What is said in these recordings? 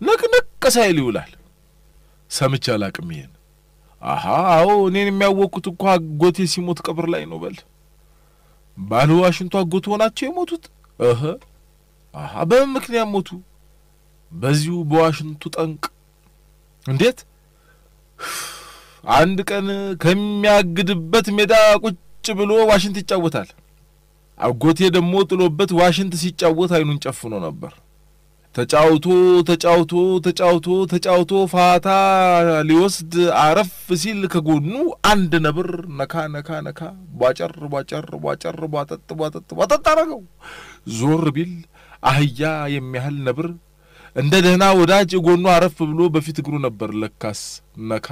ነቅነቅ ሳይል ይውላል። ሰምቼ አላቅም ይሄን። አሃ አዎ እኔን የሚያወቁት እኮ አጎቴ ሲሞት ቀብር ላይ ነው በል። ባለ ዋሽንቱ አጎቱ ሆናቸው የሞቱት? አሃ በምን ምክንያት ሞቱ? በዚሁ በዋሽንቱ ጠንቅ። እንዴት? አንድ ቀን ከሚያግድበት ሜዳ ቁጭ ብሎ ዋሽንት ይጫወታል። አጎቴ ደግሞ ጥሎበት ዋሽንት ሲጫወት አይኑን ጨፍኖ ነበር። ተጫውቶ ፋታ ሊወስድ አረፍ ሲል ከጎኑ አንድ ነብር ነካ ቧጨር ቧጠጥ አረገው። ዞር ቢል አህያ የሚያህል ነብር እንደ ደህና ወዳጅ ጎኑ አረፍ ብሎ በፊት እግሩ ነበር። ለካስ ነካ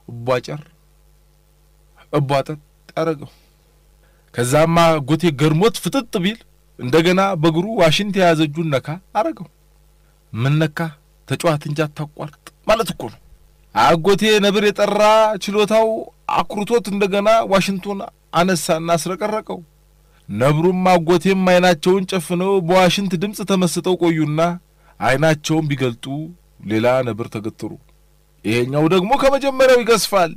ቧጨር ቧጠጥ አረገው። ከዛማ አጎቴ ገርሞት ፍጥጥ ቢል እንደገና በግሩ ዋሽንት ያዘጁን ነካ አረገው። ምን ነካ? ተጫዋት እንጂ አታቋርጥ ማለት እኮ ነው። አጎቴ ነብር የጠራ ችሎታው አኩርቶት እንደገና ዋሽንቱን አነሳና አስረቀረቀው። ነብሩም አጎቴም አይናቸውን ጨፍነው በዋሽንት ድምጽ ተመስጠው ቆዩና አይናቸውን ቢገልጡ ሌላ ነብር ተገተሩ። ይሄኛው ደግሞ ከመጀመሪያው ይገስፋል።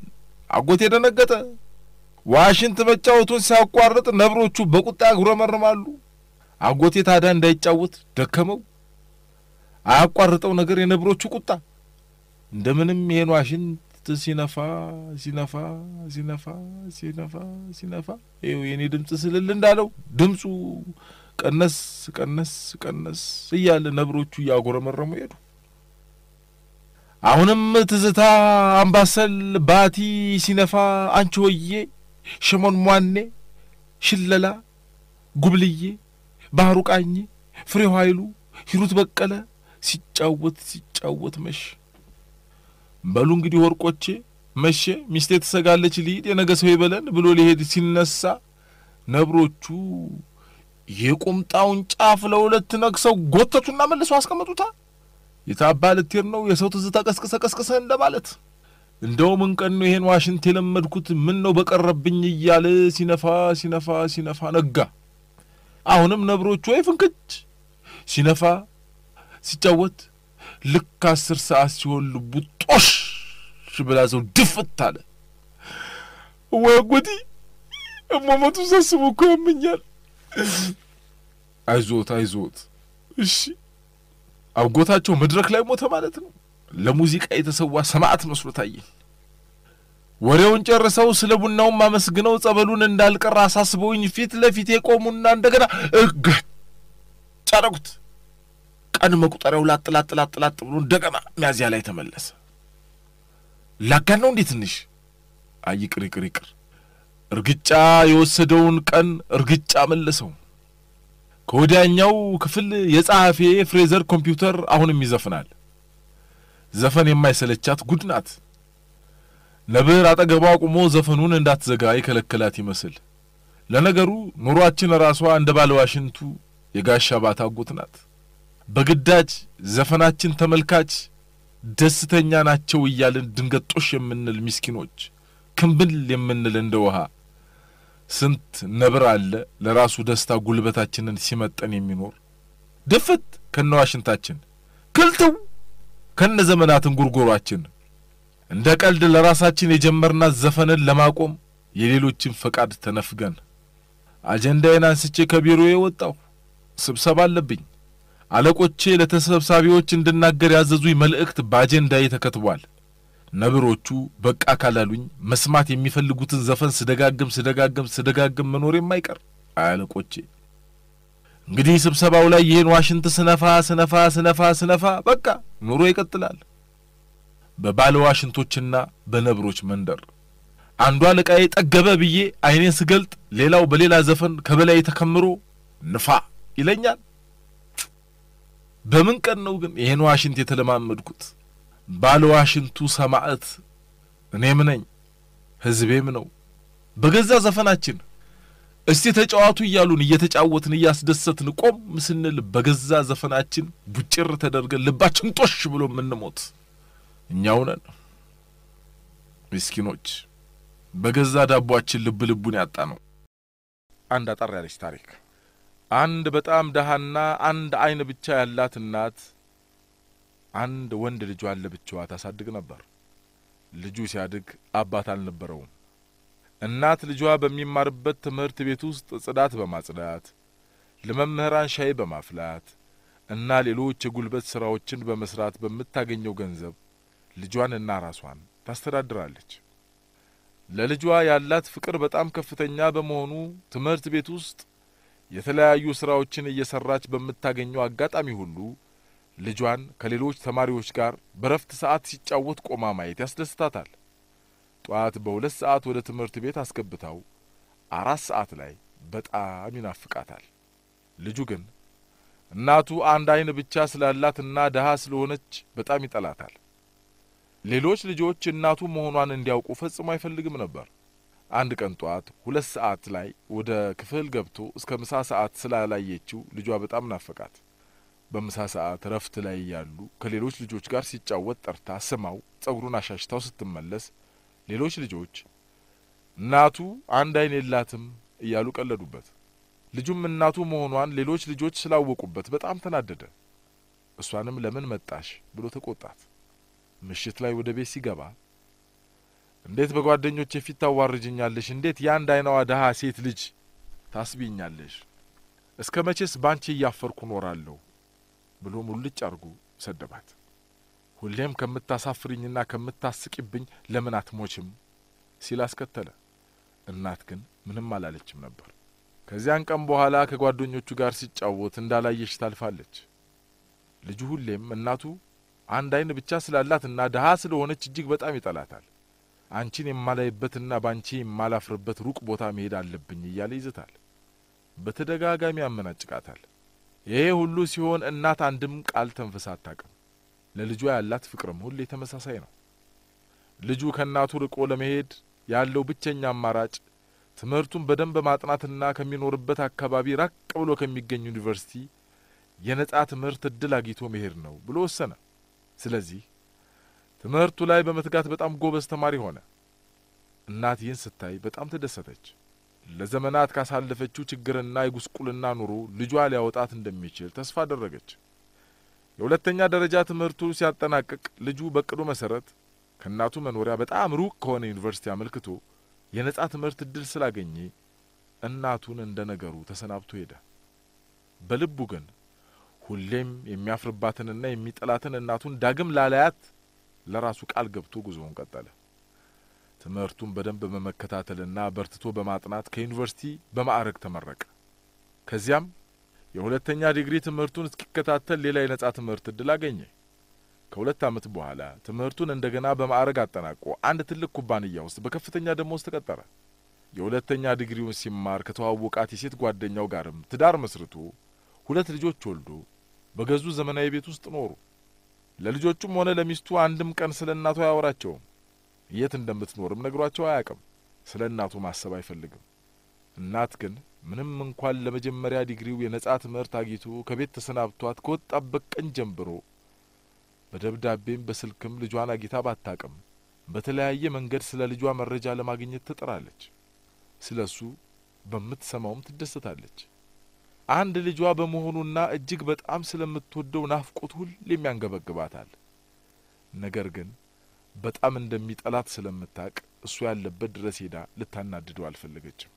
አጎቴ ደነገጠ። ዋሽንት መጫወቱን ሲያቋርጥ ነብሮቹ በቁጣ ጉረመረማሉ። አጎቴ ታዲያ እንዳይጫወት ደከመው። አያቋርጠው ነገር የነብሮቹ ቁጣ። እንደምንም ይሄን ዋሽንት ሲነፋ ይሄው የኔ ድምጽ ስልል እንዳለው ድምጹ ቀነስ እያለ ነብሮቹ ያጎረመረሙ ሄዱ። አሁንም ትዝታ አምባሰል ባቲ ሲነፋ አንቺ ሆዬ ሽሞን ሟኔ ሽለላ ጉብልዬ ባህሩ ቃኝ ፍሬው ኃይሉ ሂሩት በቀለ ሲጫወት መሽ። በሉ እንግዲህ ወርቆቼ መሸ፣ ሚስቴ ተሰጋለች ልሂድ የነገ ሰው ይበለን ብሎ ሊሄድ ሲነሳ ነብሮቹ የቁምጣውን ጫፍ ለሁለት ነክሰው ጎተቱና መልሰው አስቀመጡታ። የታባለቴር ነው የሰው ትዝታ ቀስቀሰ እንደማለት። እንደው ምን ቀን ነው ይሄን ዋሽንት የለመድኩት ምን ነው በቀረብኝ እያለ ሲነፋ ነጋ። አሁንም ነብሮቹ ፍንክች ሲነፋ ሲጫወት ልክ 10 ሰዓት ሲሆን ልቡ ጦሽ ብላዘው ድፍት አለ። ወጉዲ እሞሞቱ ሳስበው እኮ ያመኛል። አይዞት እሺ አጎታቸው መድረክ ላይ ሞተ ማለት ነው። ለሙዚቃ የተሰዋ ሰማዕት መስሎ ታየኝ። ወሬውን ጨርሰው ስለ ቡናው ማመስግነው ጸበሉን እንዳልቀር አሳስበውኝ ፊት ለፊት የቆሙና እንደገና ጫረጉት። ቀን መቁጠሪያው ላጥ ብሎ እንደገና ሚያዚያ ላይ ተመለሰ። ላጋነው እንዴት ትንሽ አይቅር እርግጫ የወሰደውን ቀን እርግጫ መለሰው። ከወዲያኛው ክፍል የጻፈ ፍሬዘር ኮምፒውተር አሁንም ይዘፍናል። ዘፈን የማይሰለቻት ጉድ ናት። ነብር አጠገቧ ቆሞ ዘፈኑን እንዳትዘጋ ይከለከላት ይመስል። ለነገሩ ኑሯችን ራሷ እንደ ባለዋሽንቱ የጋሻ ባታጉት ናት። በግዳጅ ዘፈናችን ተመልካች ደስተኛ ናቸው እያልን ድንገጦሽ የምንል ምስኪኖች ክንብል የምንል እንደ ውሃ ስንት ነብር አለ ለራሱ ደስታ ጉልበታችንን ሲመጠን የሚኖር ድፍት ከነዋሽንታችን ክልተው ከነዘመናትን ጉርጉሯችን እንደ ቀልድ ለራሳችን የጀመርናት ዘፈንን ለማቆም የሌሎችን ፈቃድ ተነፍገን አጀንዳዬን አንስቼ ከቢሮዬ ወጣሁ። ስብሰባ አለብኝ። አለቆቼ ለተሰብሳቢዎች እንድናገር ያዘዙኝ መልእክት በአጀንዳዬ ተከትቧል። ነብሮቹ በቃ ካላሉኝ መስማት የሚፈልጉትን ዘፈን ስደጋግም መኖር የማይቀር አለቆቼ። እንግዲህ ስብሰባው ላይ ይሄን ዋሽንት ስነፋ በቃ ኑሮ ይቀጥላል። በባለ ዋሽንቶችና በነብሮች መንደር አንዷ ለቃዬ ጠገበ ብዬ አይኔን ስገልጥ ሌላው በሌላ ዘፈን ከበላይ ተከምሮ ንፋ ይለኛል። በምን ቀን ነው ግን ይሄን ዋሽንት የተለማመድኩት? ባለ ዋሽንቱ ሰማዕት እኔም ነኝ ህዝቤም ነው። በገዛ ዘፈናችን እስቲ ተጫዋቱ እያሉን እየተጫወትን እያስደሰትን ቆም ስንል በገዛ ዘፈናችን ቡጭር ተደርገን ልባችን ጦሽ ብሎ ምንሞት እኛው ነን ምስኪኖች። በገዛ ዳቧችን ልቡን ያጣ ነው። አንድ አጠር ያለች ታሪክ። አንድ በጣም ደሃና አንድ አይን ብቻ ያላት እናት አንድ ወንድ ልጇን ለብቻዋ ታሳድግ ነበር። ልጁ ሲያድግ አባት አልነበረውም። እናት ልጇ በሚማርበት ትምህርት ቤት ውስጥ ጽዳት በማጽዳት ለመምህራን ሻይ በማፍላት እና ሌሎች የጉልበት ስራዎችን በመስራት በምታገኘው ገንዘብ ልጇንና ራሷን ታስተዳድራለች። ለልጇ ያላት ፍቅር በጣም ከፍተኛ በመሆኑ ትምህርት ቤት ውስጥ የተለያዩ ስራዎችን እየሰራች በምታገኘው አጋጣሚ ሁሉ ልጇን ከሌሎች ተማሪዎች ጋር በረፍት ሰዓት ሲጫወት ቆማ ማየት ያስደስታታል። ጧት በ2 ሰዓት ወደ ትምህርት ቤት አስገብታው 4 ሰዓት ላይ በጣም ይናፍቃታል። ልጁ ግን እናቱ አንድ አይን ብቻ ስላላትና ደሃ ስለሆነች በጣም ይጠላታል። ሌሎች ልጆች እናቱ መሆኗን እንዲያውቁ ፈጽሞ አይፈልግም ነበር። አንድ ቀን ጧት 2 ሰዓት ላይ ወደ ክፍል ገብቶ እስከ ምሳ ሰዓት ስላላየችው ልጇ በጣም ናፈቃት። በምሳ ሰዓት ረፍት ላይ ያሉ ከሌሎች ልጆች ጋር ሲጫወት ጠርታ ስማው ጸጉሩን አሻሽታው ስትመለስ ሌሎች ልጆች እናቱ አንድ አይን የላትም እያሉ ቀለዱበት። ልጁም እናቱ መሆኗን ሌሎች ልጆች ስላወቁበት በጣም ተናደደ። እሷንም ለምን መጣሽ ብሎ ተቆጣት። ምሽት ላይ ወደ ቤት ሲገባ እንዴት በጓደኞቼ ፊት ታዋርጅኛለሽ? እንዴት ያንድ አይናዋ ደሃ ሴት ልጅ ታስቢኛለሽ? እስከ መቼስ ባንቺ እያፈርኩ ኖራለሁ ብሎ ሙልጭ አርጎ ሰደባት። ሁሌም ከምታሳፍሪኝና ከምታስቂብኝ ለምን አትሞችም ሲል አስከተለ። እናት ግን ምንም አላለችም ነበር። ከዚያን ቀን በኋላ ከጓደኞቹ ጋር ሲጫወት እንዳላየሽ ታልፋለች። ልጁ ሁሌም እናቱ አንድ አይን ብቻ ስላላትና ደሃ ስለሆነች እጅግ በጣም ይጠላታል። አንቺን የማላይበትና ባንቺ የማላፍርበት ሩቅ ቦታ መሄድ አለብኝ እያለ ይዝታል። በተደጋጋሚ ያመናጭቃታል። ይሄ ሁሉ ሲሆን እናት አንድም ቃል ተንፈሳ አታውቅም። ለልጇ ያላት ፍቅርም ሁሌ ተመሳሳይ ነው። ልጁ ከእናቱ ርቆ ለመሄድ ያለው ብቸኛ አማራጭ ትምህርቱን በደንብ ማጥናትና ከሚኖርበት አካባቢ ራቅ ብሎ ከሚገኝ ዩኒቨርሲቲ የነጻ ትምህርት እድል አግኝቶ መሄድ ነው ብሎ ወሰነ። ስለዚህ ትምህርቱ ላይ በመትጋት በጣም ጎበዝ ተማሪ ሆነ። እናት ይህን ስታይ በጣም ተደሰተች። ለዘመናት ካሳለፈችው ችግርና የጉስቁልና ኑሮ ልጇ ሊያወጣት እንደሚችል ተስፋ አደረገች። የሁለተኛ ደረጃ ትምህርቱ ሲያጠናቅቅ ልጁ በቅዱ መሰረት ከእናቱ መኖሪያ በጣም ሩቅ ከሆነ ዩኒቨርሲቲ አመልክቶ የነጻ ትምህርት እድል ስላገኘ እናቱን እንደ ነገሩ ተሰናብቶ ሄደ። በልቡ ግን ሁሌም የሚያፍርባትንና የሚጠላትን እናቱን ዳግም ላላያት ለራሱ ቃል ገብቶ ጉዞውን ቀጠለ። ትምህርቱን በደንብ በመከታተልና በርትቶ በማጥናት ከዩኒቨርሲቲ በማዕረግ ተመረቀ። ከዚያም የሁለተኛ ዲግሪ ትምህርቱን እስኪከታተል ሌላ የነጻ ትምህርት እድል አገኘ። ከ2 ዓመት በኋላ ትምህርቱን እንደገና በማዕረግ አጠናቆ አንድ ትልቅ ኩባንያ ውስጥ በከፍተኛ ደሞዝ ተቀጠረ። የሁለተኛ ዲግሪውን ሲማር ከተዋወቃት የሴት ጓደኛው ጋርም ትዳር መስርቶ 2 ልጆች ወልዶ በገዙ ዘመናዊ ቤት ውስጥ ኖሩ። ለልጆቹም ሆነ ለሚስቱ አንድም ቀን ስለ እናቱ አያወራቸውም። የት እንደምትኖርም ነግሯቸው አያውቅም። ስለ እናቱ ማሰብ አይፈልግም። እናት ግን ምንም እንኳን ለመጀመሪያ ዲግሪው የነጻ ትምህርት አግኝቶ ከቤት ተሰናብቷት ከወጣበት ቀን ጀምሮ በደብዳቤም በስልክም ልጇን አግኝታ ባታውቅም በተለያየ መንገድ ስለ ልጇ መረጃ ለማግኘት ትጥራለች። ስለሱ በምትሰማውም ትደሰታለች። አንድ ልጇ በመሆኑና እጅግ በጣም ስለምትወደው ናፍቆት ሁሌም ያንገበግባታል። ነገር ግን በጣም እንደሚጠላት ስለምታውቅ እሱ ያለበት ድረስ ሄዳ ልታናድደው አልፈለገችም።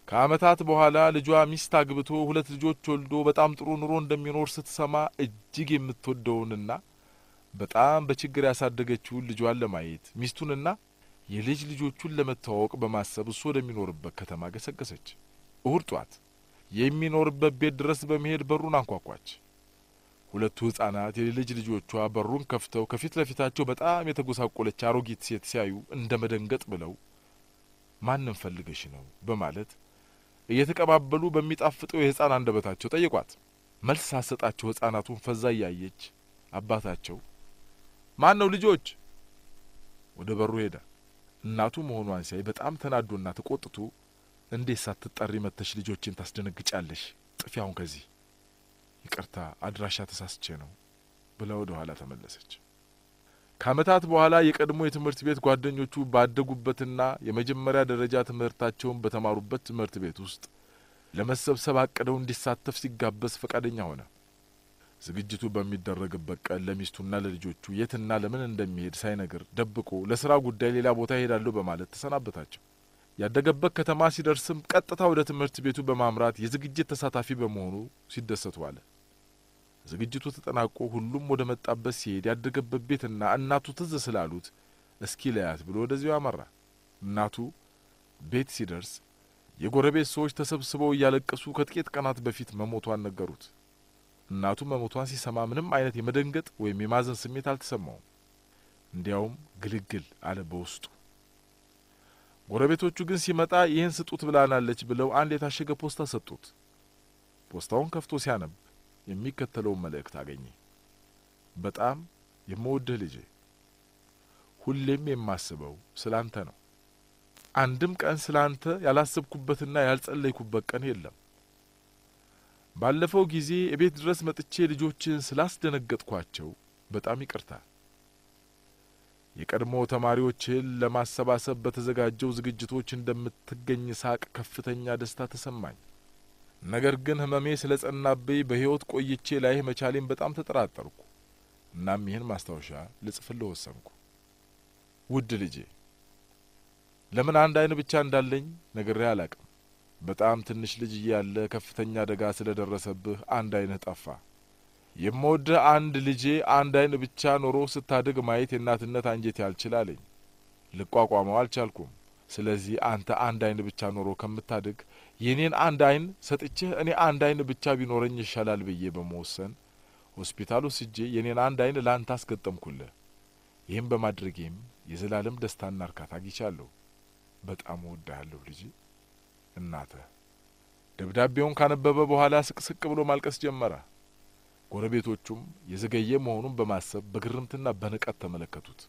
ከዓመታት በኋላ ልጇ ሚስት አግብቶ 2 ልጆች ወልዶ በጣም ጥሩ ኑሮ እንደሚኖር ስትሰማ እጅግ የምትወደውንና በጣም በችግር ያሳደገችውን ልጇን ለማየት ሚስቱንና የልጅ ልጆቹን ለመተዋወቅ በማሰብ እሱ ወደሚኖርበት ከተማ ገሰገሰች። እሁድ ጧት የሚኖርበት ቤት ድረስ በመሄድ በሩን አንኳኳች። 2 ሕፃናት የልጅ ልጆቿ በሩን ከፍተው ከፊት ለፊታቸው በጣም የተጎሳቆለች አሮጊት ሴት ሲያዩ እንደ መደንገጥ ብለው ማንን ፈልገሽ ነው በማለት እየተቀባበሉ በሚጣፍጠው የሕፃን አንደበታቸው ጠየቋት። መልስ ሳሰጣቸው ሕፃናቱን ፈዛ ያየች አባታቸው ማን ነው ልጆች? ወደ በሩ ሄደ። እናቱ መሆኗን ሲያይ በጣም ተናዶና ተቆጥቶ እንዴት ሳትጠሪ መተሽ ልጆችን ታስደነግጫለሽ? ጥፊ አሁን ከዚህ። ይቅርታ አድራሻ ተሳስቼ ነው ብላ ወደ ኋላ ተመለሰች። ከዓመታት በኋላ የቀድሞ የትምህርት ቤት ጓደኞቹ ባደጉበትና የመጀመሪያ ደረጃ ትምህርታቸውን በተማሩበት ትምህርት ቤት ውስጥ ለመሰብሰብ አቅደው እንዲሳተፍ ሲጋበዝ ፈቃደኛ ሆነ። ዝግጅቱ በሚደረግበት ቀን ለሚስቱና ለልጆቹ የትና ለምን እንደሚሄድ ሳይነግር ደብቆ ለሥራ ጉዳይ ሌላ ቦታ ይሄዳለሁ በማለት ተሰናበታቸው። ያደገበት ከተማ ሲደርስም ቀጥታ ወደ ትምህርት ቤቱ በማምራት የዝግጅት ተሳታፊ በመሆኑ ሲደሰቱ አለ። ዝግጅቱ ተጠናቆ ሁሉም ወደ መጣበት ሲሄድ ያደገበት ቤትና እናቱ ትዝ ስላሉት እስኪ ለያት ብሎ ወደዚያው አመራ። እናቱ ቤት ሲደርስ የጎረቤት ሰዎች ተሰብስበው እያለቀሱ ከጥቂት ቀናት በፊት መሞቷን ነገሩት። እናቱ መሞቷን ሲሰማ ምንም አይነት የመደንገጥ ወይም የማዘን ስሜት አልተሰማውም። እንዲያውም ግልግል አለ በውስጡ። ጎረቤቶቹ ግን ሲመጣ ይህን ስጡት ብላናለች ብለው አንድ የታሸገ ፖስታ ሰጡት። ፖስታውን ከፍቶ ሲያነብ የሚከተለውን መልእክት አገኘ። በጣም የምወድህ ልጄ፣ ሁሌም የማስበው ስላንተ ነው። አንድም ቀን ስላንተ ያላሰብኩበትና ያልጸለይኩበት ቀን የለም። ባለፈው ጊዜ እቤት ድረስ መጥቼ ልጆችን ስላስደነገጥኳቸው በጣም ይቅርታ። የቀድሞ ተማሪዎችን ለማሰባሰብ በተዘጋጀው ዝግጅቶች እንደምትገኝ ሳቅ ከፍተኛ ደስታ ተሰማኝ። ነገር ግን ህመሜ ስለጸናብኝ በሕይወት ቆይቼ ላይ መቻሌን በጣም ተጠራጠርኩ። እናም ይህን ማስታወሻ ልጽፍልህ ወሰንኩ። ውድ ልጄ፣ ለምን አንድ አይን ብቻ እንዳለኝ ነግሬህ አላቅም። በጣም ትንሽ ልጅ እያለ ከፍተኛ አደጋ ስለደረሰብህ አንድ አይንህ ጠፋ። የምወድህ አንድ ልጄ አንድ አይን ብቻ ኖሮ ስታድግ ማየት የእናትነት አንጀቴ አልችላለኝ። ልቋቋመው አልቻልኩም። ስለዚህ አንተ አንድ አይን ብቻ ኖሮ ከምታድግ የኔን አንድ አይን ሰጥቼህ እኔ አንድ አይን ብቻ ቢኖረኝ ይሻላል ብዬ በመወሰን ሆስፒታል ወስጄ የኔን አንድ አይን ላንተ አስገጠምኩልህ። ይህም በማድረጌም የዘላለም ደስታና እርካታ አግኝቻለሁ። በጣም እወድሃለሁ ልጄ፣ እናትህ። ደብዳቤውን ካነበበ በኋላ ስቅስቅ ብሎ ማልቀስ ጀመረ። ጎረቤቶቹም የዘገየ መሆኑን በማሰብ በግርምትና በንቀት ተመለከቱት።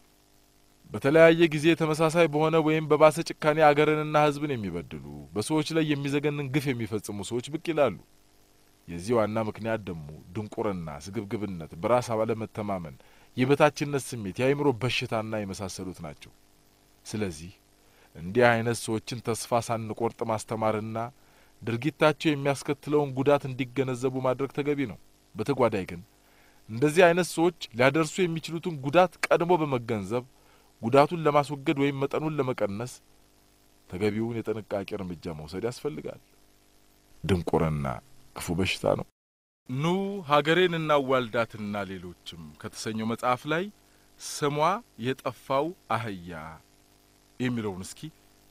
በተለያየ ጊዜ ተመሳሳይ በሆነ ወይም በባሰ ጭካኔ አገርንና ሕዝብን የሚበድሉ በሰዎች ላይ የሚዘገንን ግፍ የሚፈጽሙ ሰዎች ብቅ ይላሉ። የዚህ ዋና ምክንያት ደግሞ ድንቁርና፣ ስግብግብነት፣ በራስ አለመተማመን፣ የበታችነት ስሜት፣ የአእምሮ በሽታና የመሳሰሉት ናቸው። ስለዚህ እንዲህ አይነት ሰዎችን ተስፋ ሳንቆርጥ ማስተማርና ድርጊታቸው የሚያስከትለውን ጉዳት እንዲገነዘቡ ማድረግ ተገቢ ነው። በተጓዳኝ ግን እንደዚህ አይነት ሰዎች ሊያደርሱ የሚችሉትን ጉዳት ቀድሞ በመገንዘብ ጉዳቱን ለማስወገድ ወይም መጠኑን ለመቀነስ ተገቢውን የጥንቃቄ እርምጃ መውሰድ ያስፈልጋል። ድንቁርና ክፉ በሽታ ነው። ኑ ሀገሬን እናዋልዳትና ሌሎችም ከተሰኘው መጽሐፍ ላይ ስሟ የጠፋው አህያ የሚለውን እስኪ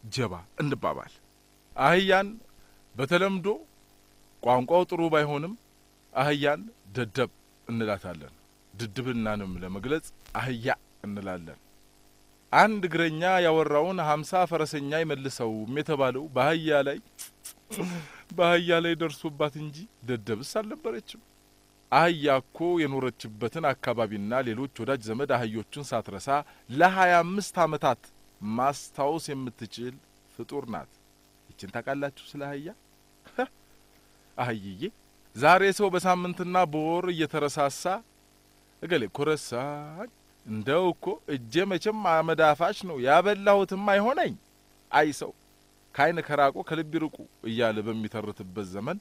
ጀባ እንባባል። አህያን በተለምዶ ቋንቋው ጥሩ ባይሆንም አህያን ደደብ እንላታለን። ድድብናንም ለመግለጽ አህያ እንላለን። አንድ እግረኛ ያወራውን 50 ፈረሰኛ ይመልሰው የተባለው በአህያ ላይ ደርሶባት እንጂ ደደብስ አልነበረችም። አህያ እኮ የኖረችበትን አካባቢና ሌሎች ወዳጅ ዘመድ አህዮቹን ሳትረሳ ለ25 ዓመታት ማስታወስ የምትችል ፍጡር ናት። ይችን ታውቃላችሁ ስለ አህያ? አህይዬ ዛሬ ሰው በሳምንትና በወር እየተረሳሳ እገሌ ኮረሳኝ እንደው እኮ እጄ መቼም አመዳፋሽ ነው ያበላሁትም አይሆነኝ አይ ሰው ካይን ከራቆ ከልብ ይርቁ እያለ በሚተርትበት ዘመን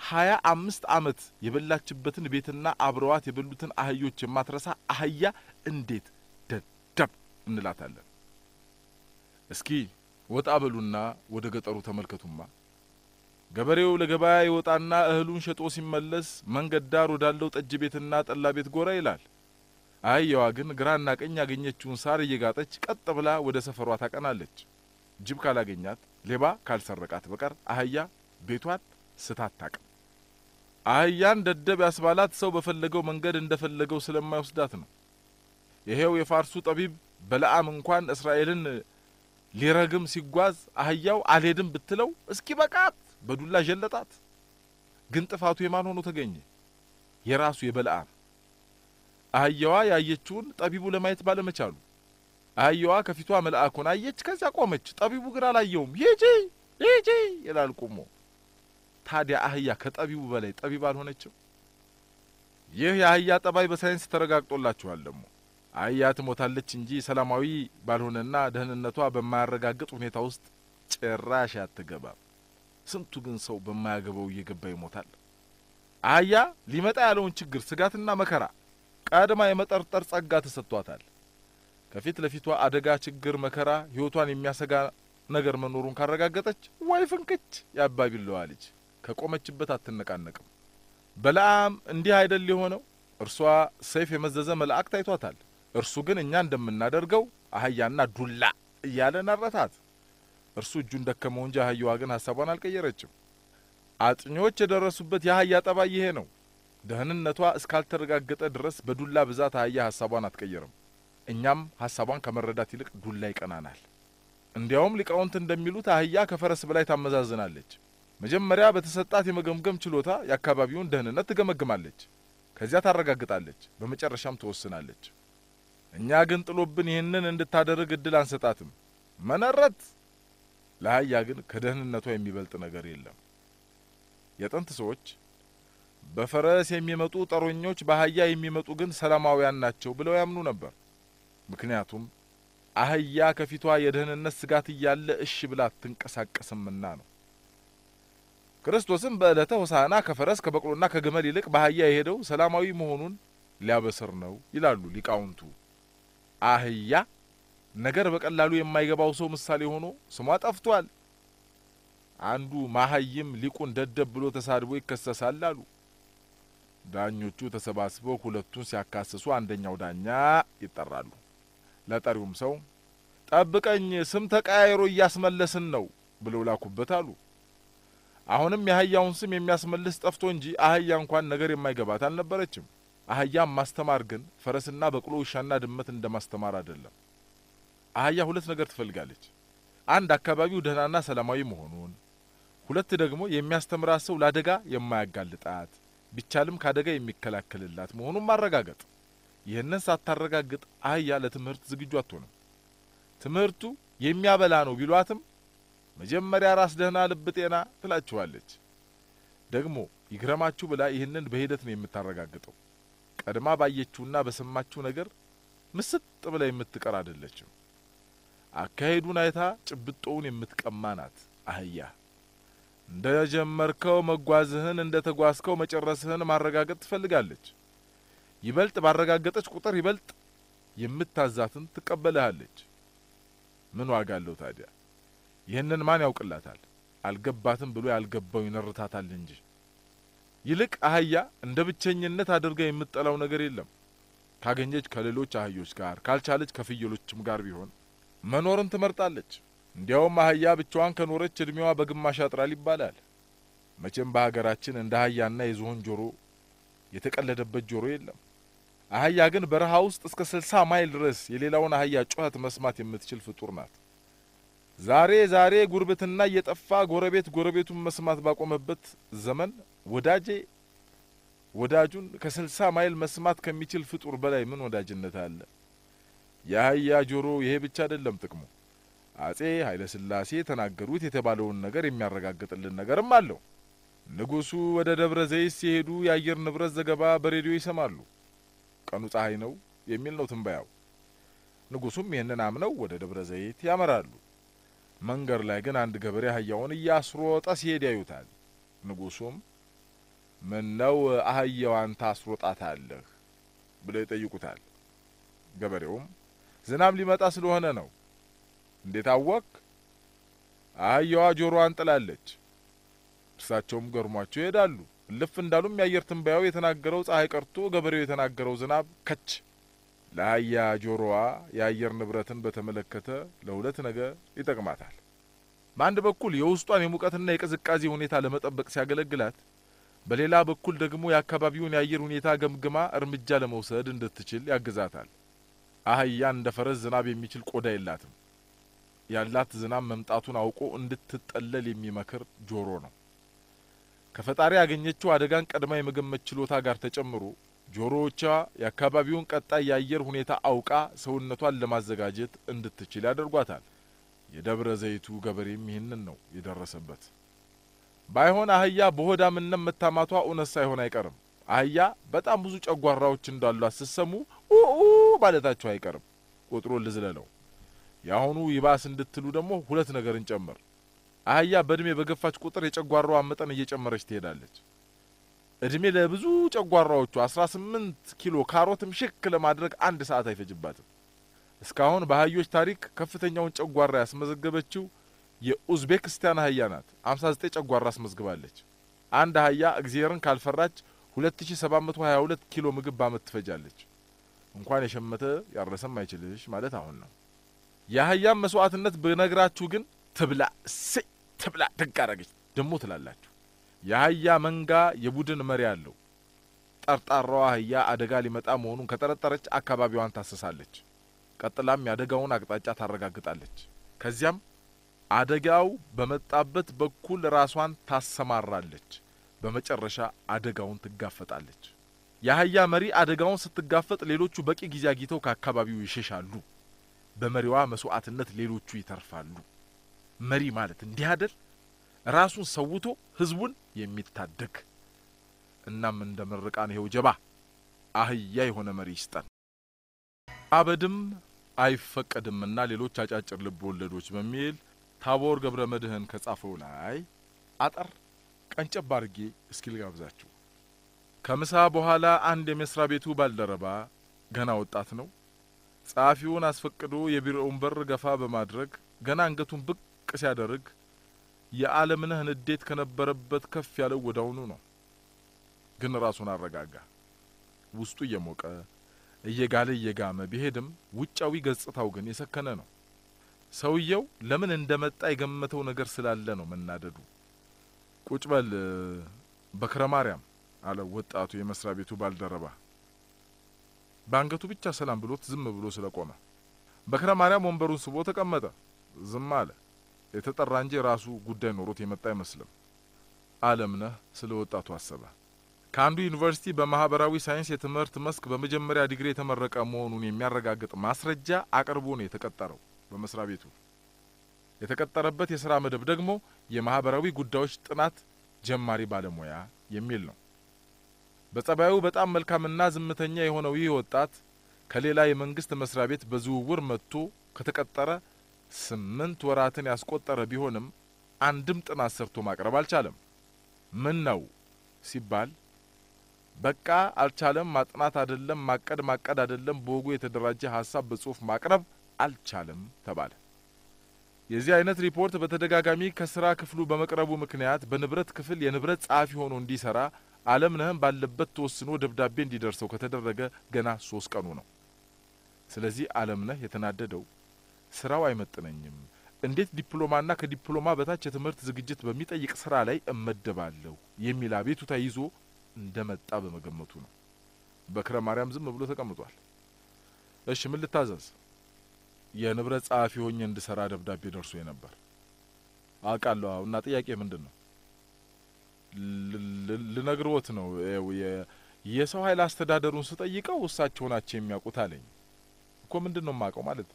25 ዓመት የበላችበትን ቤትና አብረዋት የበሉትን አህዮች የማትረሳ አህያ እንዴት ደደብ እንላታለን? እስኪ ወጣ በሉና ወደ ገጠሩ ተመልከቱማ። ገበሬው ለገበያ ይወጣና እህሉን ሸጦ ሲመለስ መንገድ ዳር ወዳለው ጠጅ ቤትና ጠላ ቤት ጎራ ይላል። አህያዋ ግን ግራና ቀኝ ያገኘችውን ሳር እየጋጠች ቀጥ ብላ ወደ ሰፈሯ ታቀናለች። ጅብ ካላገኛት ሌባ ካልሰረቃት በቀር አህያ ቤቷን ስታታቅ። አህያን ደደብ ያስባላት ሰው በፈለገው መንገድ እንደፈለገው ስለማይወስዳት ነው። ይሄው የፋርሱ ጠቢብ በለዓም እንኳን እስራኤልን ሊረግም ሲጓዝ አህያው አልሄድም ብትለው እስኪ በቃት በዱላ ጀለጣት። ግን ጥፋቱ የማን ሆኖ ተገኘ? የራሱ የበለዓም። አህያዋ ያየችውን ጠቢቡ ለማየት ባለመቻሉ አህያዋ ከፊቷ መልአኩን አየች፣ ከዚያ ቆመች። ጠቢቡ ግን አላየውም። ሂጂ ይላል ቆሞ። ታዲያ አህያ ከጠቢቡ በላይ ጠቢብ አልሆነችም? ይህ የአህያ ጠባይ በሳይንስ ተረጋግጦላችኋል። ደግሞ አህያ ትሞታለች እንጂ ሰላማዊ ባልሆነና ደህንነቷ በማያረጋግጥ ሁኔታ ውስጥ ጭራሽ አትገባም። ስንቱ ግን ሰው በማያገባው እየገባ ይሞታል። አህያ ሊመጣ ያለውን ችግር ስጋትና መከራ ቀድማ የመጠርጠር ጸጋ ተሰጥቷታል። ከፊት ለፊቷ አደጋ፣ ችግር፣ መከራ ህይወቷን የሚያሰጋ ነገር መኖሩን ካረጋገጠች ወይ ፍንክች ያባቢለዋ ልጅ ከቆመችበት አትነቃነቅም። በለዓም እንዲህ አይደል የሆነው? እርሷ ሰይፍ የመዘዘ መልአክ ታይቷታል። እርሱ ግን እኛ እንደምናደርገው አህያና ዱላ እያለ ነረታት። እርሱ እጁን ደከመው እንጂ አህያዋ ግን ሐሳቧን አልቀየረችም። አጥኞች የደረሱበት የአህያ ጠባይ ይሄ ነው። ደህንነቷ እስካልተረጋገጠ ድረስ በዱላ ብዛት አህያ ሐሳቧን አትቀየርም። እኛም ሐሳቧን ከመረዳት ይልቅ ዱላ ይቀናናል። እንዲያውም ሊቃውንት እንደሚሉት አህያ ከፈረስ በላይ ታመዛዝናለች። መጀመሪያ በተሰጣት የመገምገም ችሎታ የአካባቢውን ደህንነት ትገመግማለች፣ ከዚያ ታረጋግጣለች፣ በመጨረሻም ትወስናለች። እኛ ግን ጥሎብን ይህንን እንድታደርግ እድል አንሰጣትም። መነረት ለአህያ ግን ከደህንነቷ የሚበልጥ ነገር የለም። የጥንት ሰዎች በፈረስ የሚመጡ ጠሮኞች በአህያ የሚመጡ ግን ሰላማውያን ናቸው ብለው ያምኑ ነበር። ምክንያቱም አህያ ከፊቷ የደህንነት ስጋት እያለ እሺ ብላ አትንቀሳቀስምና ነው። ክርስቶስም በዕለተ ሆሳዕና ከፈረስ ከበቅሎና ከግመል ይልቅ በአህያ የሄደው ሰላማዊ መሆኑን ሊያበስር ነው ይላሉ ሊቃውንቱ። አህያ ነገር በቀላሉ የማይገባው ሰው ምሳሌ ሆኖ ስሟ ጠፍቷል። አንዱ ማህይም ሊቁን ደደብ ብሎ ተሳድቦ ይከሰሳል አሉ። ዳኞቹ ተሰባስበው ሁለቱን ሲያካስሱ አንደኛው ዳኛ ይጠራሉ። ለጠሪውም ሰው ጠብቀኝ ስም ተቀያይሮ እያስመለስን ነው ብለው ላኩበት አሉ። አሁንም የአህያውን ስም የሚያስመልስ ጠፍቶ እንጂ አህያ እንኳን ነገር የማይገባት አልነበረችም። አህያም ማስተማር ግን ፈረስና በቅሎ ውሻና ድመት እንደማስተማር አይደለም። አህያ ሁለት ነገር ትፈልጋለች። አንድ አካባቢው ደህናና ሰላማዊ መሆኑን፣ ሁለት ደግሞ የሚያስተምራት ሰው ለአደጋ የማያጋልጣት ቢቻልም ካደጋ የሚከላከልላት መሆኑን ማረጋገጥ። ይህንን ሳታረጋግጥ አህያ ለትምህርት ዝግጁ አትሆንም። ትምህርቱ የሚያበላ ነው ቢሏትም መጀመሪያ ራስ ደህና ልብ ጤና ትላችኋለች። ደግሞ ይግረማችሁ ብላ ይህንን በሂደት ነው የምታረጋግጠው። ቀድማ ባየችውና በሰማችው ነገር ምስጥ ብላ የምትቀር አይደለችም። አካሄዱን አይታ ጭብጦውን የምትቀማ ናት አህያ። እንደ ጀመርከው መጓዝህን እንደ ተጓዝከው መጨረስህን ማረጋገጥ ትፈልጋለች። ይበልጥ ባረጋገጠች ቁጥር ይበልጥ የምታዛትን ትቀበልሃለች። ምን ዋጋ አለው ታዲያ? ይህንን ማን ያውቅላታል? አልገባትም ብሎ ያልገባው ይነርታታል እንጂ። ይልቅ አህያ እንደ ብቸኝነት አድርጋ የምትጠላው ነገር የለም። ካገኘች ከሌሎች አህዮች ጋር፣ ካልቻለች ከፍየሎችም ጋር ቢሆን መኖርን ትመርጣለች። እንዲያውም አህያ ብቻዋን ከኖረች እድሜዋ በግማሽ ያጥራል ይባላል። መቼም በሀገራችን እንደ አህያና የዝሆን ጆሮ የተቀለደበት ጆሮ የለም። አህያ ግን በረሃ ውስጥ እስከ 60 ማይል ድረስ የሌላውን አህያ ጩኸት መስማት የምትችል ፍጡር ናት። ዛሬ ጉርብትና እየጠፋ ጎረቤት ጎረቤቱን መስማት ባቆመበት ዘመን ወዳጁን ከ60 ማይል መስማት ከሚችል ፍጡር በላይ ምን ወዳጅነት አለ? የአህያ ጆሮ ይሄ ብቻ አይደለም ጥቅሙ። አጼ ኃይለ ሥላሴ ተናገሩት የተባለውን ነገር የሚያረጋግጥልን ነገርም አለው። ንጉሱ ወደ ደብረ ዘይት ሲሄዱ የአየር ንብረት ዘገባ በሬዲዮ ይሰማሉ። ቀኑ ፀሐይ ነው የሚል ነው ትንበያው። ንጉሱም ይህንን አምነው ወደ ደብረ ዘይት ያመራሉ። መንገድ ላይ ግን አንድ ገበሬ አህያውን እያስሮጠ ሲሄድ ያዩታል። ንጉሱም ምን ነው አህያዋን ታስሮጣታለህ ብለው ይጠይቁታል። ገበሬውም ዝናብ ሊመጣ ስለሆነ ነው። እንዴት አወቅ? አህያዋ ጆሮዋን ጥላለች። እርሳቸውም ገርሟቸው ይሄዳሉ። ልፍ እንዳሉም የአየር ትንበያው የተናገረው ፀሐይ ቀርቶ ገበሬው የተናገረው ዝናብ ከች። ለአህያ ጆሮዋ የአየር ንብረትን በተመለከተ ለሁለት ነገር ይጠቅማታል። በአንድ በኩል የውስጧን የሙቀትና የቅዝቃዜ ሁኔታ ለመጠበቅ ሲያገለግላት፣ በሌላ በኩል ደግሞ የአካባቢውን የአየር ሁኔታ ገምግማ እርምጃ ለመውሰድ እንድትችል ያግዛታል። አህያ እንደ ፈረስ ዝናብ የሚችል ቆዳ የላትም። ያላት ዝናብ መምጣቱን አውቆ እንድትጠለል የሚመክር ጆሮ ነው። ከፈጣሪ ያገኘችው አደጋን ቀድማ የመገመት ችሎታ ጋር ተጨምሮ ጆሮዎቿ የአካባቢውን ቀጣይ የአየር ሁኔታ አውቃ ሰውነቷን ለማዘጋጀት እንድትችል ያደርጓታል። የደብረ ዘይቱ ገበሬም ይህንን ነው የደረሰበት። ባይሆን አህያ በሆዳምነት መታማቷ እውነት ሳይሆን አይቀርም። አህያ በጣም ብዙ ጨጓራዎች እንዳሏት ስትሰሙ ማለታቸው አይቀርም። ቁጥሩ ልዝለለው። ያሁኑ ይባስ እንድትሉ ደግሞ ሁለት ነገርን ጨምር። አህያ በእድሜ በገፋች ቁጥር የጨጓራዋ መጠን እየጨመረች ትሄዳለች። እድሜ ለብዙ ጨጓራዎቹ 18 ኪሎ ካሮትም ሽክ ለማድረግ 1 ሰዓት አይፈጅባትም። እስካሁን በአህዮች ታሪክ ከፍተኛውን ጨጓራ ያስመዘገበችው የኡዝቤክስታን አህያ ናት። 59 ጨጓራ አስመዝግባለች። አንድ አህያ እግዚአብሔርን ካልፈራች 2722 ኪሎ ምግብ በአመት ትፈጃለች። እንኳን የሸመተ ያረሰም አይችልሽ ማለት አሁን ነው። የአህያም መስዋዕትነት በነግራችሁ ግን ትብላ ትብላ ደግ አረገች ደሞ ትላላችሁ። የአህያ መንጋ የቡድን መሪ አለው። ጠርጣራዋ አህያ አደጋ ሊመጣ መሆኑን ከጠረጠረች አካባቢዋን ታሰሳለች። ቀጥላም ያደጋውን አቅጣጫ ታረጋግጣለች። ከዚያም አደጋው በመጣበት በኩል ራሷን ታሰማራለች። በመጨረሻ አደጋውን ትጋፈጣለች። የአህያ መሪ አደጋውን ስትጋፈጥ ሌሎቹ በቂ ጊዜ አግኝተው ከአካባቢው ይሸሻሉ። በመሪዋ መስዋዕትነት ሌሎቹ ይተርፋሉ። መሪ ማለት እንዲህ አይደል? ራሱን ሰውቶ ህዝቡን የሚታደግ። እናም እንደ ምርቃን ይሄው ጀባ አህያ የሆነ መሪ ይስጠን። አበድም አይፈቀድምና ሌሎች አጫጭር ልብ ወለዶች በሚል ታቦር ገብረ መድህን ከጻፈው ላይ አጠር ቀንጨብ አድርጌ እስኪ ልጋብዛችሁ። ከምሳ በኋላ አንድ የመስሪያ ቤቱ ባልደረባ ገና ወጣት ነው። ጸሐፊውን አስፈቅዶ የቢሮውን በር ገፋ በማድረግ ገና አንገቱን ብቅ ሲያደርግ የዓለምነህ ንዴት ከነበረበት ከፍ ያለው ወዳውኑ ነው። ግን ራሱን አረጋጋ። ውስጡ እየሞቀ እየጋለ እየጋመ ቢሄድም ውጫዊ ገጽታው ግን የሰከነ ነው። ሰውየው ለምን እንደመጣ የገመተው ነገር ስላለ ነው መናደዱ። ቁጭ በል በክረ ማርያም አለ ወጣቱ የመስሪያ ቤቱ ባልደረባ። ባንገቱ ብቻ ሰላም ብሎት ዝም ብሎ ስለቆመ በክረ ማርያም ወንበሩን ስቦ ተቀመጠ። ዝም አለ። የተጠራ እንጂ ራሱ ጉዳይ ኖሮት የመጣ አይመስልም። ዓለምነህ ስለ ወጣቱ አሰበ። ከአንዱ ዩኒቨርሲቲ በማህበራዊ ሳይንስ የትምህርት መስክ በመጀመሪያ ዲግሪ የተመረቀ መሆኑን የሚያረጋግጥ ማስረጃ አቅርቦ ነው የተቀጠረው። በመስሪያ ቤቱ የተቀጠረበት የሥራ መደብ ደግሞ የማህበራዊ ጉዳዮች ጥናት ጀማሪ ባለሙያ የሚል ነው። በጸባዩ በጣም መልካምና ዝምተኛ የሆነው ይህ ወጣት ከሌላ የመንግስት መስሪያ ቤት በዝውውር መጥቶ ከተቀጠረ 8 ወራትን ያስቆጠረ ቢሆንም አንድም ጥናት ሰርቶ ማቅረብ አልቻለም። ምን ነው ሲባል በቃ አልቻለም። ማጥናት አይደለም ማቀድ አይደለም በወጉ የተደራጀ ሐሳብ በጽሁፍ ማቅረብ አልቻለም ተባለ። የዚህ አይነት ሪፖርት በተደጋጋሚ ከስራ ክፍሉ በመቅረቡ ምክንያት በንብረት ክፍል የንብረት ጸሐፊ ሆኖ እንዲሰራ ዓለምነህም ባለበት ተወስኖ ደብዳቤ እንዲደርሰው ከተደረገ ገና 3 ቀኑ ነው። ስለዚህ ዓለምነህ የተናደደው ስራው አይመጥነኝም፣ እንዴት ዲፕሎማና ከዲፕሎማ በታች የትምህርት ዝግጅት በሚጠይቅ ስራ ላይ እመደባለሁ የሚል አቤቱታ ይዞ እንደመጣ በመገመቱ ነው። በክረ ማርያም ዝም ብሎ ተቀምጧል። እሺ ምን ልታዘዝ? የንብረት ጸሐፊ ሆኜ እንድሰራ ደብዳቤ ደርሶ ነበር። አውቃለሁ። እና ጥያቄ ምንድነው? ልነግሮት ነው። የሰው ኃይል አስተዳደሩን ስጠይቀው እሳቸው ናቸው የሚያውቁት አለኝ። እኮ ምንድነው ማቀው ማለት?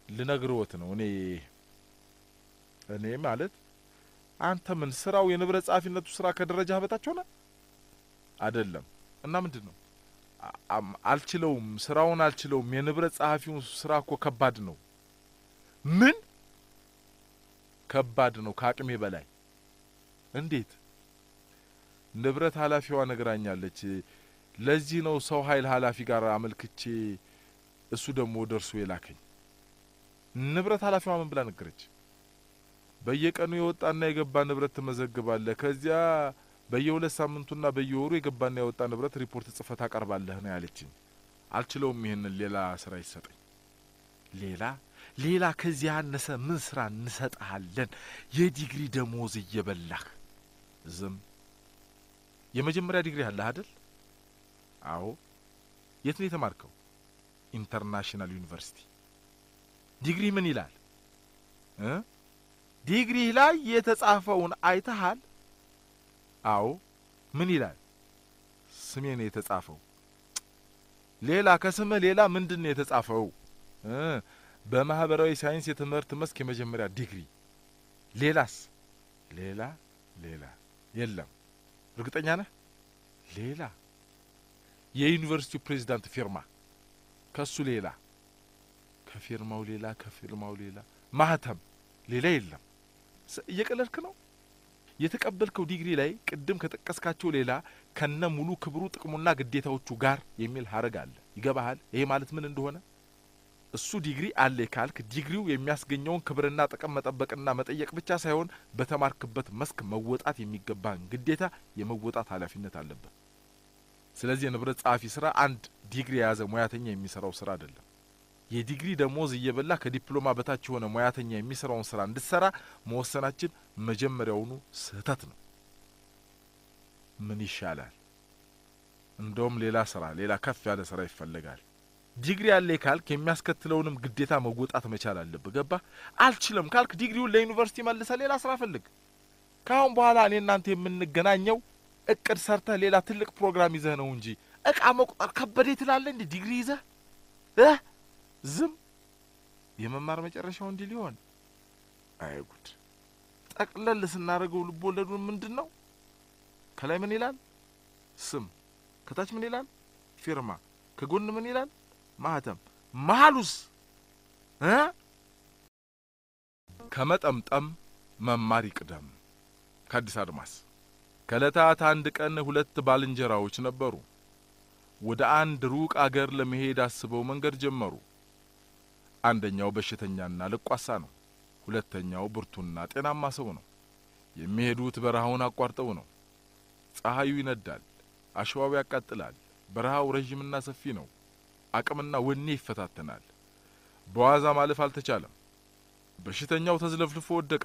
ልነግሮት ነው። እኔ ማለት አንተ ምን ስራው የንብረት ጸሐፊነቱ ስራ ከደረጃ በታች ሆነ አይደለም? እና ምንድነው? አልችለውም፣ ስራውን አልችለውም። የንብረት ጸሐፊው ስራ እኮ ከባድ ነው። ምን ከባድ ነው? ከአቅሜ በላይ። እንዴት? ንብረት ኃላፊዋ ነግራኛለች። ለዚህ ነው ሰው ኃይል ኃላፊ ጋር አመልክቼ እሱ ደግሞ ደርሶ የላከኝ። ንብረት ኃላፊዋ ምን ብላ ነገረች? በየቀኑ የወጣና የገባ ንብረት ትመዘግባለህ። ከዚያ በየ2 ሳምንቱና በየወሩ የገባና የወጣ ንብረት ሪፖርት ጽፈት አቀርባለህ ነው ያለችኝ። አልችለውም። ይሄንን ሌላ ስራ ይሰጠኝ። ሌላ ከዚያ ያነሰ ምን ስራ እንሰጣለን? የዲግሪ ደሞዝ እየበላህ ዝም። የመጀመሪያ ዲግሪ አለህ አይደል? አዎ። የት ነው የተማርከው? ኢንተርናሽናል ዩኒቨርሲቲ። ዲግሪ ምን ይላል? ዲግሪ ላይ የተጻፈውን አይተሃል? አዎ። ምን ይላል? ስሜ ነው የተጻፈው። ሌላ ከስምህ ሌላ ምንድነው የተጻፈው? በማህበራዊ ሳይንስ የትምህርት መስክ የመጀመሪያ ዲግሪ። ሌላስ? ሌላ የለም። እርግጠኛ ነህ? ሌላ የዩኒቨርሲቲው ፕሬዝዳንት ፊርማ፣ ከሱ ሌላ፣ ከፊርማው ሌላ ማህተም፣ ሌላ የለም። እየቀለድክ ነው? የተቀበልከው ዲግሪ ላይ ቅድም ከጠቀስካቸው ሌላ ከነ ሙሉ ክብሩ ጥቅሙና ግዴታዎቹ ጋር የሚል ሐረግ አለ። ይገባሃል ይሄ ማለት ምን እንደሆነ? እሱ ዲግሪ አለ ካልክ ዲግሪው የሚያስገኘውን ክብርና ጥቅም መጠበቅና መጠየቅ ብቻ ሳይሆን በተማርክበት መስክ መወጣት የሚገባን ግዴታ የመወጣት ኃላፊነት አለበት። ስለዚህ የንብረት ጸሐፊ ስራ አንድ ዲግሪ የያዘ ሙያተኛ የሚሰራው ስራ አይደለም። የዲግሪ ደሞዝ እየበላ ከዲፕሎማ በታች የሆነ ሙያተኛ የሚሰራውን ስራ እንድትሰራ መወሰናችን መጀመሪያውኑ ስህተት ነው። ምን ይሻላል? እንደውም ሌላ ስራ ሌላ ከፍ ያለ ስራ ይፈልጋል። ዲግሪ ያለ ካልክ የሚያስከትለውንም ግዴታ መወጣት መቻል አለበት። ገባ? አልችልም ካልክ ዲግሪውን ለዩኒቨርሲቲ መልሰ ሌላ ስራ ፈልግ። ካሁን በኋላ እኔ እናንተ የምንገናኘው እቅድ ሰርተህ ሌላ ትልቅ ፕሮግራም ይዘህ ነው እንጂ እቃ መቁጠር ከበደ ትላለህ እንዴ? ዲግሪ ይዘህ ዝም የመማር መጨረሻው እንዲህ ሊሆን አይጉድ። ጠቅለል ስናረገው ልቦለዱን ምንድነው? ከላይ ምን ይላል? ስም። ከታች ምን ይላል? ፊርማ። ከጎን ምን ይላል? ማህተም። መሐሉስ ከመጠምጠም መማር ይቅደም። ከአዲስ አድማስ። ከለታት አንድ ቀን ሁለት ባልንጀራዎች ነበሩ። ወደ አንድ ሩቅ አገር ለመሄድ አስበው መንገድ ጀመሩ። አንደኛው በሽተኛና ለቋሳ ነው። ሁለተኛው ብርቱና ጤናማ ሰው ነው። የሚሄዱት በረሃውን አቋርጠው ነው። ፀሐዩ ይነዳል፣ አሸዋው ያቃጥላል። በረሃው ረጅምና ሰፊ ነው። አቅምና ወኔ ይፈታተናል። በዋዛ ማለፍ አልተቻለም። በሽተኛው ተዝለፍልፎ ወደቀ።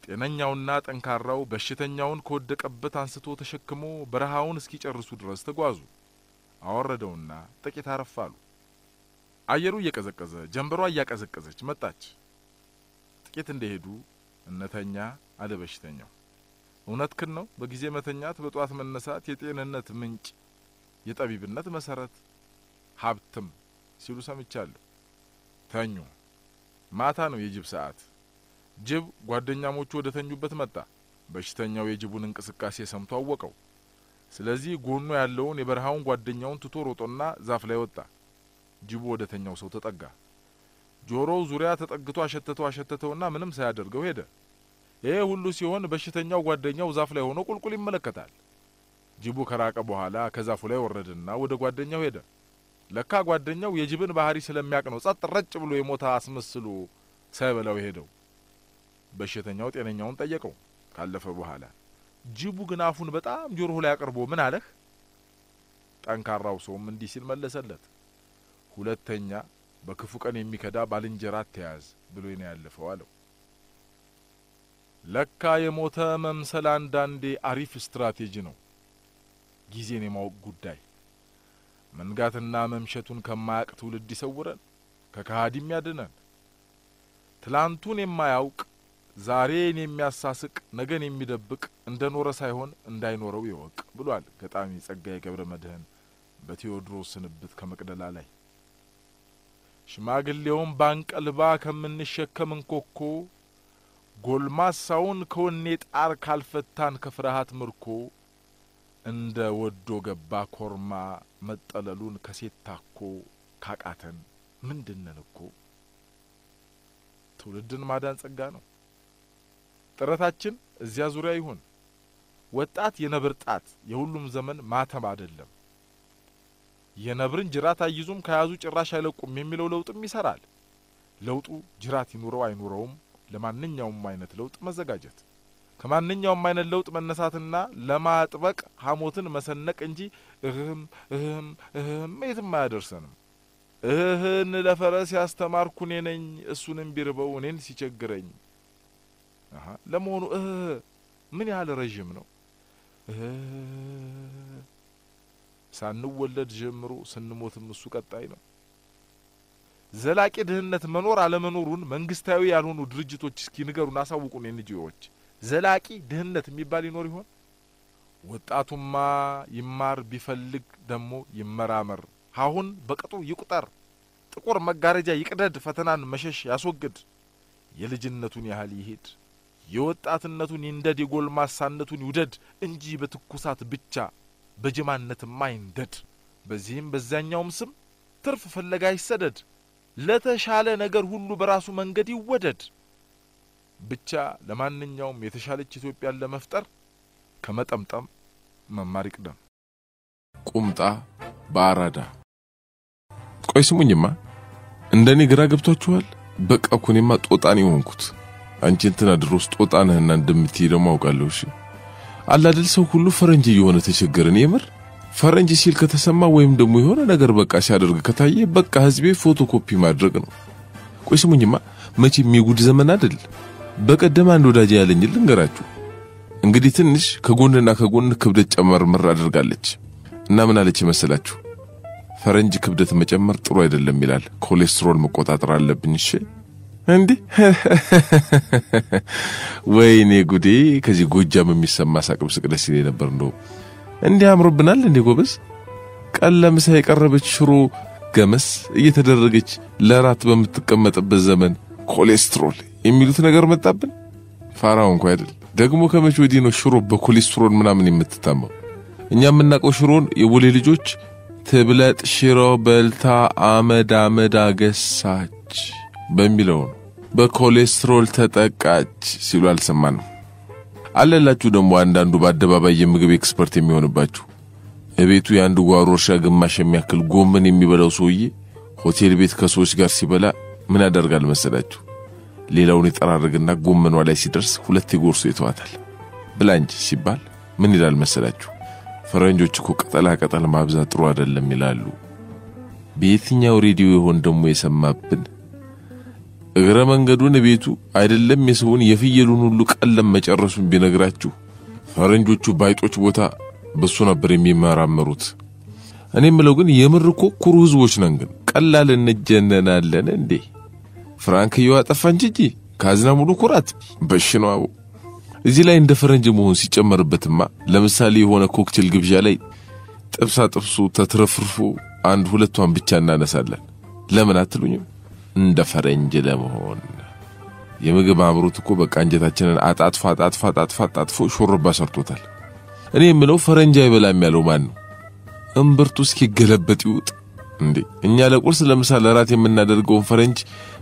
ጤነኛውና ጠንካራው በሽተኛውን ከወደቀበት አንስቶ ተሸክሞ በረሃውን እስኪጨርሱ ድረስ ተጓዙ። አወረደውና ጥቂት አረፋሉ። አየሩ እየቀዘቀዘ ጀንበሯ እያቀዘቀዘች መጣች። ጥቂት እንደሄዱ እነተኛ አለ በሽተኛው። እውነትክን ነው። በጊዜ መተኛት በጧት መነሳት የጤንነት ምንጭ፣ የጠቢብነት መሰረት፣ ሀብትም ሲሉ ሰምቻለሁ። ተኙ። ማታ ነው የጅብ ሰዓት። ጅብ ጓደኛሞቹ ወደ ተኙበት መጣ። በሽተኛው የጅቡን እንቅስቃሴ ሰምቶ አወቀው። ስለዚህ ጎኑ ያለውን የበረሃውን ጓደኛውን ትቶ ሮጦና ዛፍ ላይ ወጣ። ጅቡ ወደ ተኛው ሰው ተጠጋ። ጆሮው ዙሪያ ተጠግቶ አሸተተውና ምንም ሳያደርገው ሄደ። ይሄ ሁሉ ሲሆን በሽተኛው ጓደኛው ዛፍ ላይ ሆኖ ቁልቁል ይመለከታል። ጅቡ ከራቀ በኋላ ከዛፉ ላይ ወረደና ወደ ጓደኛው ሄደ። ለካ ጓደኛው የጅብን ባህሪ ስለሚያውቅ ነው ጸጥ ረጭ ብሎ የሞታ አስመስሎ ሳይበላው ሄደው። በሽተኛው ጤነኛውን ጠየቀው ካለፈ በኋላ። ጅቡ ግን አፉን በጣም ጆሮው ላይ አቅርቦ ምን አለህ? ጠንካራው ሰውም እንዲህ ሲል መለሰለት፣ ሁለተኛ በክፉ ቀን የሚከዳ ባልንጀራ ተያዝ ብሎ ነው ያለፈው አለው። ለካ የሞተ መምሰል አንዳንዴ አሪፍ ስትራቴጂ ነው። ጊዜን የማወቅ ጉዳይ። መንጋትና መምሸቱን ከማያውቅ ትውልድ ይሰውረን፣ ከካሃዲም ያድነን። ትላንቱን የማያውቅ ዛሬን የሚያሳስቅ ነገን የሚደብቅ እንደኖረ ሳይሆን እንዳይኖረው ይወቅ ብሏል ገጣሚ ጸጋዬ ገብረ መድኅን በቴዎድሮስ ስንብት ከመቅደላ ላይ። ሽማግሌውን ባንቀልባ ከምንሸከም እንኮኮ ጎልማሳውን ከወኔ ጣር ካልፈታን ከፍርሃት ምርኮ እንደ ወዶ ገባ ኮርማ መጠለሉን ከሴት ታኮ ካቃተን ምንድነን እኮ። ትውልድን ማዳን ጸጋ ነው። ጥረታችን እዚያ ዙሪያ ይሁን። ወጣት የነብር ጣት የሁሉም ዘመን ማተም አይደለም። የነብርን ጅራት አይዙም ከያዙ ጭራሽ አይለቁም የሚለው ለውጥም ይሰራል። ለውጡ ጅራት ይኑረው አይኑረውም ለማንኛውም አይነት ለውጥ መዘጋጀት፣ ከማንኛውም አይነት ለውጥ መነሳትና ለማጥበቅ ሐሞትን መሰነቅ እንጂ እህም የትም አያደርሰንም። እህን ለፈረስ ያስተማርኩ እኔ ነኝ እሱንም ቢርበው እኔን ሲቸግረኝ። ለመሆኑ ምን ያህል ረጅም ነው? ሳንወለድ ጀምሮ ስንሞትም እሱ ቀጣይ ነው። ዘላቂ ድህነት መኖር አለመኖሩን መንግስታዊ ያልሆኑ ድርጅቶች እስኪ ንገሩን፣ አሳውቁን። ኤንጂኦዎች ዘላቂ ድህነት የሚባል ይኖር ይሆን? ወጣቱማ ይማር ቢፈልግ ደሞ ይመራመር፣ አሁን በቅጡ ይቁጠር፣ ጥቁር መጋረጃ ይቅደድ፣ ፈተናን መሸሽ ያስወግድ፣ የልጅነቱን ያህል ይሄድ፣ የወጣትነቱን ይንደድ፣ የጎልማሳነቱን ይውደድ እንጂ በትኩሳት ብቻ በጀማነትማ ይንደድ። በዚህም በዛኛውም ስም ትርፍ ፍለጋ ይሰደድ፣ ለተሻለ ነገር ሁሉ በራሱ መንገድ ይወደድ። ብቻ ለማንኛውም የተሻለች ኢትዮጵያን ለመፍጠር ከመጠምጠም መማር ይቅደም። ቁምጣ በአራዳ ቆይ ስሙኝማ እንደኔ ግራ ገብቷችኋል? በቃ ኩኔማ ጦጣን ይሆንኩት አንቺ እንትና ድሮስ ጦጣ ነህና እንደምትሄደው ማውቃለሁ። እሺ አላደል ሰው ሁሉ ፈረንጅ የሆነ ተቸገረን የምር ፈረንጅ ሲል ከተሰማ ወይም ደግሞ የሆነ ነገር በቃ ሲያደርግ ከታየ በቃ ህዝቤ ፎቶኮፒ ማድረግ ነው። ቆይ ስሙኝማ መቼም የጉድ ዘመን አይደል? በቀደም አንድ ወዳጅ ያለኝ ልንገራችሁ። እንግዲህ ትንሽ ከጎንና ከጎን ክብደት ጨመር አድርጋለች እና ምን አለች መሰላችሁ? ፈረንጅ ክብደት መጨመር ጥሩ አይደለም ይላል፣ ኮሌስትሮል መቆጣጠር አለብኝ። እሺ እንዴ ወይኔ ጉዴ! ከዚህ ጎጃም የሚሰማ ሳቅም ስቅደስ ይለኝ ነበር። እንደው እንዴ አምሮብናል እንዴ ጎበዝ! ቀለምሳ የቀረበች ሽሮ ገመስ እየተደረገች ለራት በምትቀመጥበት ዘመን ኮሌስትሮል የሚሉት ነገር መጣብን። ፋራው እንኳን አይደል ደግሞ ከመቼ ወዲህ ነው ሽሮ በኮሌስትሮል ምናምን የምትታመው? እኛ የምናውቀው ሽሮን የቦሌ ልጆች ትብለጥ ሽሮ በልታ አመድ አገሳች በሚለው በኮሌስትሮል ተጠቃች ሲሉ አልሰማንም። አለላችሁ ደግሞ አንዳንዱ በአደባባይ የምግብ ኤክስፐርት የሚሆንባችሁ እቤቱ ያንዱ ጓሮ እርሻ ግማሽ የሚያክል ጎመን የሚበላው ሰውዬ ሆቴል ቤት ከሰዎች ጋር ሲበላ ምን ያደርጋል መሰላችሁ? ሌላውን ይጠራርግና ጎመኗ ላይ ሲደርስ ሁለት ይጎርሱ ይተዋታል። ብላንጅ ሲባል ምን ይላል መሰላችሁ? ፈረንጆች እኮ ቅጠላ ማብዛት ጥሩ አይደለም ይላሉ። በየትኛው ሬዲዮ ይሆን ደግሞ የሰማብን? እግረ መንገዱን ቤቱ አይደለም የሰውን የፍየሉን ሁሉ ቀለም መጨረሱን ቢነግራችሁ ፈረንጆቹ ባይጦች ቦታ በሱ ነበር የሚመራመሩት። እኔ ምለው ግን የምር እኮ ኩሩ ህዝቦች ነን፣ ግን ቀላል እንጀነናለን እንዴ? ፍራንክ ይዋጠፋን እንጂ ካዝና ሙሉ ኩራት በሽናው። እዚህ ላይ እንደ ፈረንጅ መሆን ሲጨመርበትማ ለምሳሌ የሆነ ኮክቴል ግብዣ ላይ ጥብሱ ተትረፍርፎ አንድ ሁለቷን ብቻ እናነሳለን። ለምን አትሉኝም? እንደ ፈረንጅ ለመሆን የምግብ አምሮት እኮ በቃ አንጀታችንን አጣጥፋ ሾርባ ሰርቶታል። እኔ የምለው ፈረንጅ አይበላም ያለው ማን ነው? እምብርቱ እስኪገለበጥ ይውጥ እንዴ! እኛ ለቁርስ ለምሳሌ ለራት የምናደርገው ፈረንጅ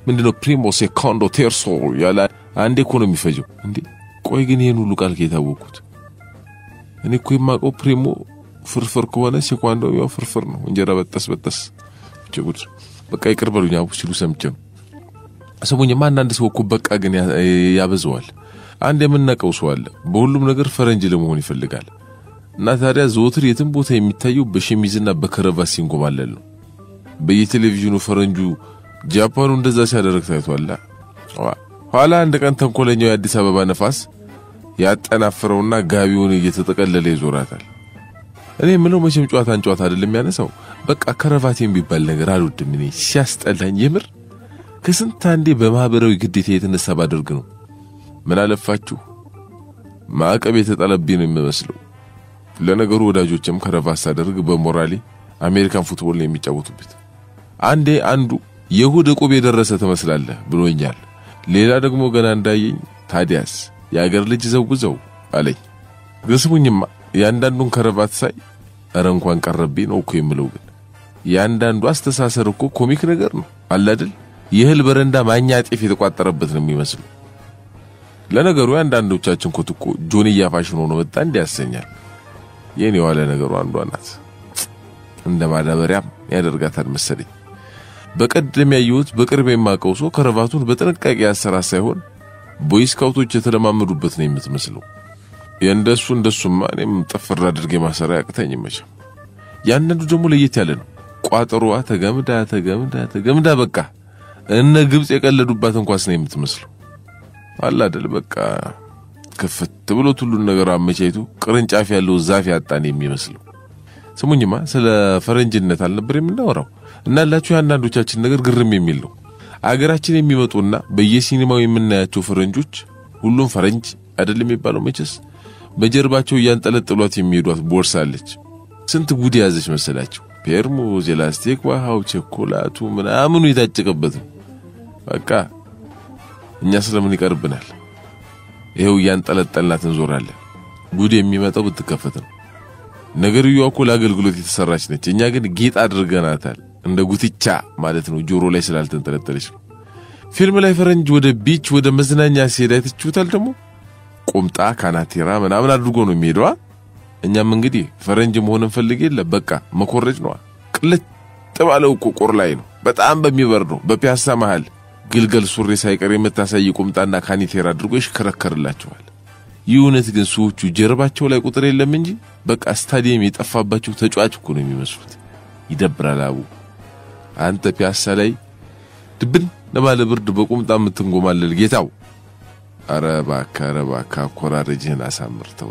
ምንድነው ፕሪሞ ሴኮንዶ ቴርሶ ያለ አንዴ እኮ ነው የሚፈጀው እንዴ! ቆይ ግን ይሄን ሁሉ ቃል ከየታወቁት? እኔ እኮ የማውቀው ፕሪሞ ፍርፍር ከሆነ ሴኮንዶ ያው ፍርፍር ነው፣ እንጀራ በጠስ ጭጉድ በቃ ይቅርበሉኝ አቡ ሲሉ ሰምቼው። ሰሞኑን አንዳንድ ሰው እኮ በቃ ግን ያበዘዋል። አንድ የምናቀው ሰው አለ በሁሉም ነገር ፈረንጅ ለመሆን ይፈልጋል እና ታዲያ ዘወትር የትም ቦታ የሚታየው በሸሚዝና በከረባት ሲንጎማለል ነው። በየቴሌቪዥኑ ፈረንጁ ጃፓኑ እንደዛ ሲያደርግ ታይቷል። ኋላ አንድ ቀን ተንኮለኛው የአዲስ አበባ ነፋስ ያጠናፈረውና ጋቢውን እየተጠቀለለ ይዞራታል። እኔ ምነው መቼም ጨዋታን ጨዋታ አይደለም ያነሳው። በቃ ከረባቴን ቢባል ነገር አልወድም እኔ ሲያስጠላኝ የምር። ከስንት አንዴ በማህበራዊ ግዴታ የተነሳ ባደርግ ነው ምን አለፋችሁ ማዕቀብ የተጣለብኝ ነው የሚመስለው። ለነገሩ ወዳጆችም ከረባት ሳደርግ በሞራሊ አሜሪካን ፉትቦል ነው የሚጫወቱበት። አንዴ አንዱ የሁድ ዕቁብ የደረሰ ተመስላለህ ብሎኛል። ሌላ ደግሞ ገና እንዳየኝ ታዲያስ የአገር ልጅ ዘውዘው አለኝ። ግስሙኝማ ያንዳንዱን ከረባት ሳይ አረ እንኳን ቀረብኝ ነው እኮ የምለው። ግን ያንዳንዱ አስተሳሰር እኮ ኮሚክ ነገር ነው አለ አይደል? የህል በረንዳ ማኛ ጤፍ የተቋጠረበት ነው የሚመስለው። ለነገሩ ያንዳንዶቻችን ኮትኮ ጆንያ ፋሽን ሆኖ መጣ እንዲያሰኛል። የኔ ዋለ ነገሩ አንዷ ናት እንደ ማዳበሪያም ያደርጋታል መሰለኝ። በቀደም ያየሁት በቅርብ የማቀው ሰው ከረባቱን በጥንቃቄ ያሰራ ሳይሆን ቦይ ስካውቶች የተለማመዱበት ነው የምትመስለው። እንደሱማ እኔም ጠፍር አድርጌ ማሰሪያ ያቅተኝ መቼም። ያንዱ ደግሞ ለየት ያለ ነው። ቋጠሮዋ ተገምዳ በቃ እነ ግብጽ የቀለዱባት እንኳን ነው የምትመስለው። አላ አይደል በቃ ከፍት ብሎ ሁሉን ነገር አመቻይቶ ቅርንጫፍ ያለው ዛፍ ያጣን የሚመስለው። ስሙኝማ ስለ ፈረንጅነት አልነበር የምናወራው እና ያላችሁ ያንዳንዶቻችን ነገር ግርም የሚል ነው። አገራችን የሚመጡና በየሲኒማው የምናያቸው ፈረንጆች ሁሉም ፈረንጅ አይደለም የሚባለው መቼስ በጀርባቸው ያንጠለጥሏት የሚሄዷት ቦርሳለች። ስንት ጉድ ያዘች መሰላችሁ? ፔርሙዝ፣ ኤላስቲክ፣ ዋሃው፣ ቸኮላቱ ምናምኑ የታጨቀበት በቃ እኛ ስለምን ይቀርብናል? ይሄው ያንጠለጠልናት እንዞራለን። ጉድ የሚመጣው ብትከፈት ነው። ነገርየው እኮ ለአገልግሎት የተሰራች ነች። እኛ ግን ጌጥ አድርገናታል። እንደ ጉትቻ ማለት ነው ጆሮ ላይ ስላልተንጠለጠለች። ፊልም ላይ ፈረንጅ ወደ ቢች ወደ መዝናኛ ሲሄድ አይታችሁታል ደግሞ ቁምጣ ካናቴራ ምናምን አድርጎ ነው የሚሄደው እኛም እንግዲህ ፈረንጅ መሆንን ፈልጌለ በቃ መኮረጅ ነው ቅልጥ ባለው ቆቆር ላይ ነው በጣም በሚበርደው በፒያሳ መሃል ግልገል ሱሪ ሳይቀር የምታሳይ ቁምጣና ካኒቴራ አድርጎ ይሽከረከርላቸዋል ይሁነት ግን ሰዎቹ ጀርባቸው ላይ ቁጥር የለም እንጂ በቃ ስታዲየም የጠፋባቸው ተጫዋች እኮ ነው የሚመስሉት ይደብራል አቡ አንተ ፒያሳ ላይ ድብን ለማለ ብርድ በቁምጣ የምትንጎማለል ጌታው አረባካ ኮራረጅህን አሳምር ተው